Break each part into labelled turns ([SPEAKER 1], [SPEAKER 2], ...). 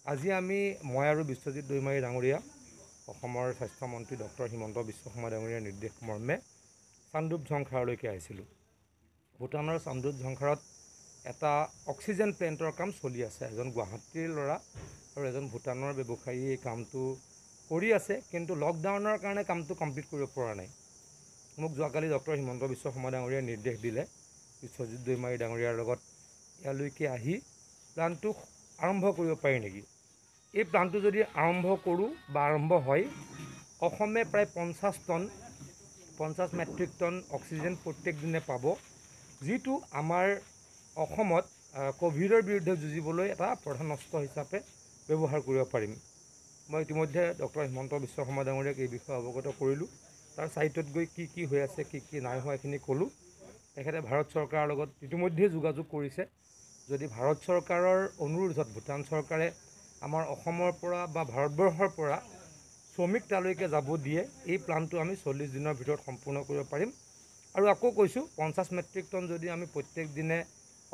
[SPEAKER 1] আজি আমি মই আৰু বিশ্বজিৎ দৈমাৰী ডাঙৰীয়া অসমৰ স্বাস্থ্যমন্ত্ৰী ডক্টৰ হিমন্ত বিশ্ব শৰ্মা ডাঙৰীয়াৰ নিৰ্দেশ মৰ্মে চান্দুপ ঝংখাৰলৈকে আহিছিলোঁ। ভূটানৰ চান্দুপ ঝংখাৰত এটা অক্সিজেন প্লেণ্টৰ কাম চলি আছে। এজন গুৱাহাটীৰ ল'ৰা আৰু এজন ভূটানৰ ব্যৱসায়ী এই কামটো কৰি আছে, কিন্তু লকডাউনৰ কাৰণে কামটো কমপ্লিট কৰিব পৰা নাই। মোক যোৱাকালি ডক্টৰ হিমন্ত বিশ্ব শৰ্মা ডাঙৰীয়াই নিৰ্দেশ দিলে বিশ্বজিৎ দৈমাৰী ডাঙৰীয়াৰ লগত ইয়ালৈকে আহি প্লানটো আৰম্ভ কৰিব পাৰি নেকি। এই প্লানটো যদি আৰম্ভ কৰোঁ বা আৰম্ভ হয়, অসমে প্ৰায় 50 মেট্ৰিক টন অক্সিজেন প্ৰত্যেক দিনে পাব, যিটো আমাৰ অসমত ক'ভিডৰ বিৰুদ্ধে যুঁজিবলৈ এটা প্ৰধান অস্ত্ৰ হিচাপে ব্যৱহাৰ কৰিব পাৰিম। মই ইতিমধ্যে ডক্টৰ হিমন্ত বিশ্ব শৰ্মা ডাঙৰীয়াক এই বিষয়ে অৱগত কৰিলোঁ। তাৰ ছাইটত গৈ কি হৈ আছে, কি নাই হোৱা এইখিনি ক'লোঁ। তেখেতে ভাৰত চৰকাৰৰ লগত ইতিমধ্যে যোগাযোগ কৰিছে। যদি ভাৰত চৰকাৰৰ অনুৰোধত ভূটান চৰকাৰে আমাৰ অসমৰ পৰা বা ভাৰতবৰ্ষৰ পৰা শ্ৰমিক তালৈকে যাব দিয়ে, এই প্লানটো আমি 40 দিনৰ ভিতৰত সম্পূৰ্ণ কৰিব পাৰিম। আৰু আকৌ কৈছোঁ, 50 মেট্ৰিক টন যদি আমি প্ৰত্যেক দিনে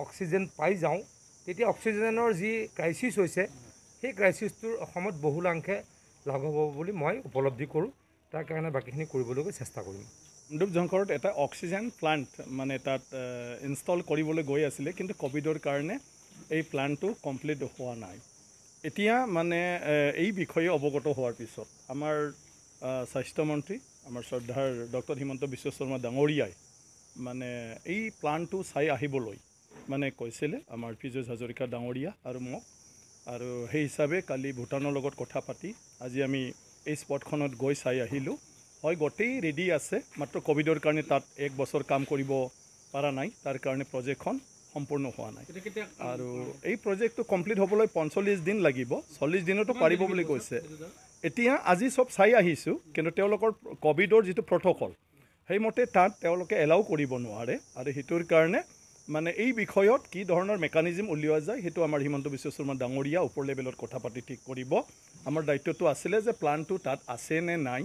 [SPEAKER 1] অক্সিজেন পাই যাওঁ, তেতিয়া অক্সিজেনৰ যি ক্ৰাইচিছ হৈছে, সেই ক্ৰাইচিছটোৰ অসমত বহুলাংশে লাঘৱ হ'ব বুলি মই উপলব্ধি কৰোঁ। তাৰ কাৰণে বাকীখিনি কৰিবলৈ চেষ্টা কৰিম।
[SPEAKER 2] চান্দুপ ঝংখাৰত এটা অক্সিজেন প্লাণ্ট মানে তাত ইনষ্টল কৰিবলৈ গৈ আছিলে, কিন্তু ক'ভিডৰ কাৰণে এই প্লাণ্টটো কমপ্লিট হোৱা নাই। এতিয়া মানে এই বিষয়ে অৱগত হোৱাৰ পিছত আমাৰ স্বাস্থ্যমন্ত্ৰী আমাৰ শ্ৰদ্ধাৰ ডক্টৰ হিমন্ত বিশ্ব শৰ্মা ডাঙৰীয়াই মানে এই প্লাণ্টটো চাই আহিবলৈ মানে কৈছিলে আমাৰ পীযুষ হাজৰিকা ডাঙৰীয়া আৰু মোক। আৰু সেই হিচাপে কালি ভূটানৰ লগত কথা পাতি আজি আমি এই স্পটখনত গৈ চাই আহিলোঁ। হয়, গোটেই ৰেডি আছে, মাত্ৰ ক'ভিডৰ কাৰণে তাত 1 বছৰ কাম কৰিব পৰা নাই, তাৰ কাৰণে প্ৰজেক্টখন সম্পূৰ্ণ হোৱা নাই। আৰু এই প্ৰজেক্টটো কমপ্লিট হ'বলৈ 45 দিন লাগিব, 40 দিনতো পাৰিব বুলি কৈছে। এতিয়া আজি চব চাই আহিছোঁ, কিন্তু তেওঁলোকৰ ক'ভিডৰ যিটো প্ৰট'কল সেইমতে তাত তেওঁলোকে এলাউ কৰিব নোৱাৰে। আৰু সেইটোৰ কাৰণে মানে এই বিষয়ত কি ধৰণৰ মেকানিজিম উলিওৱা যায়, সেইটো আমাৰ হিমন্ত বিশ্ব শৰ্মা ডাঙৰীয়া ওপৰ লেভেলত কথা পাতি ঠিক কৰিব। আমাৰ দায়িত্বটো আছিলে যে প্লানটো তাত আছে নে নাই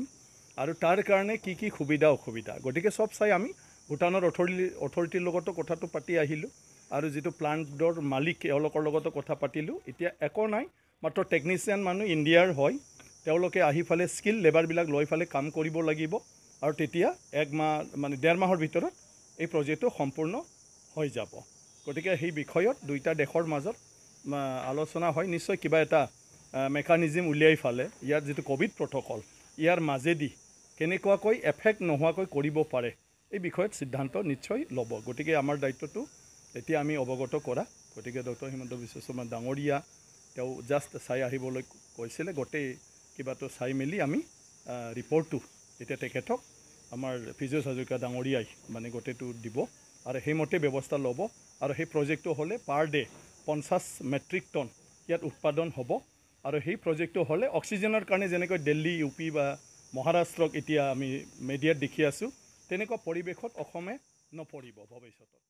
[SPEAKER 2] আৰু তাৰ কাৰণে কি সুবিধা অসুবিধা, গতিকে চব চাই আমি ভূটানৰ অথৰিটিৰ লগতো কথাটো পাতি আহিলোঁ। আৰু যিটো প্লাণ্টৰ মালিক এওঁলোকৰ লগতো কথা পাতিলোঁ। এতিয়া একো নাই, মাত্ৰ টেকনিচিয়ান মানুহ ইণ্ডিয়াৰ হয়, তেওঁলোকে আহি ফালে স্কিল লেবাৰবিলাক লৈ ফালে কাম কৰিব লাগিব। আৰু তেতিয়া 1 মাহ মানে 1.5 মাহৰ ভিতৰত এই প্ৰজেক্টটো সম্পূৰ্ণ হৈ যাব। গতিকে সেই বিষয়ত দুয়োটা দেশৰ মাজত আলোচনা হয়। নিশ্চয় কিবা এটা মেকানিজিম উলিয়াই ফালে ইয়াৰ যিটো ক'ভিড প্ৰট'কল, ইয়াৰ মাজেদি কেনেকুৱাকৈ এফেক্ট নোহোৱাকৈ কৰিব পাৰে, এই বিষয়ত সিদ্ধান্ত নিশ্চয় ল'ব। গতিকে আমাৰ দায়িত্বটো এতিয়া আমি অৱগত কৰা। গতিকে ডক্টৰ হিমন্ত বিশ্ব শৰ্মা ডাঙৰীয়া তেওঁ জাষ্ট চাই আহিবলৈ কৈছিলে। গোটেই কিবাটো চাই মেলি আমি ৰিপৰ্টটো এতিয়া তেখেতক আমাৰ পীযুষ হাজৰিকা ডাঙৰীয়াই মানে গোটেইটো দিব আৰু সেইমতে ব্যৱস্থা ল'ব। আৰু সেই প্ৰজেক্টটো হ'লে পাৰ ডে 50 মেট্ৰিক টন ইয়াত উৎপাদন হ'ব। আৰু সেই প্ৰজেক্টটো হ'লে অক্সিজেনৰ কাৰণে যেনেকৈ দিল্লী, UP বা মহাৰাষ্ট্ৰক এতিয়া আমি মিডিয়াত দেখি আছোঁ, তেনেকুৱা পৰিৱেশত অসমে নপৰিব ভৱিষ্যতত।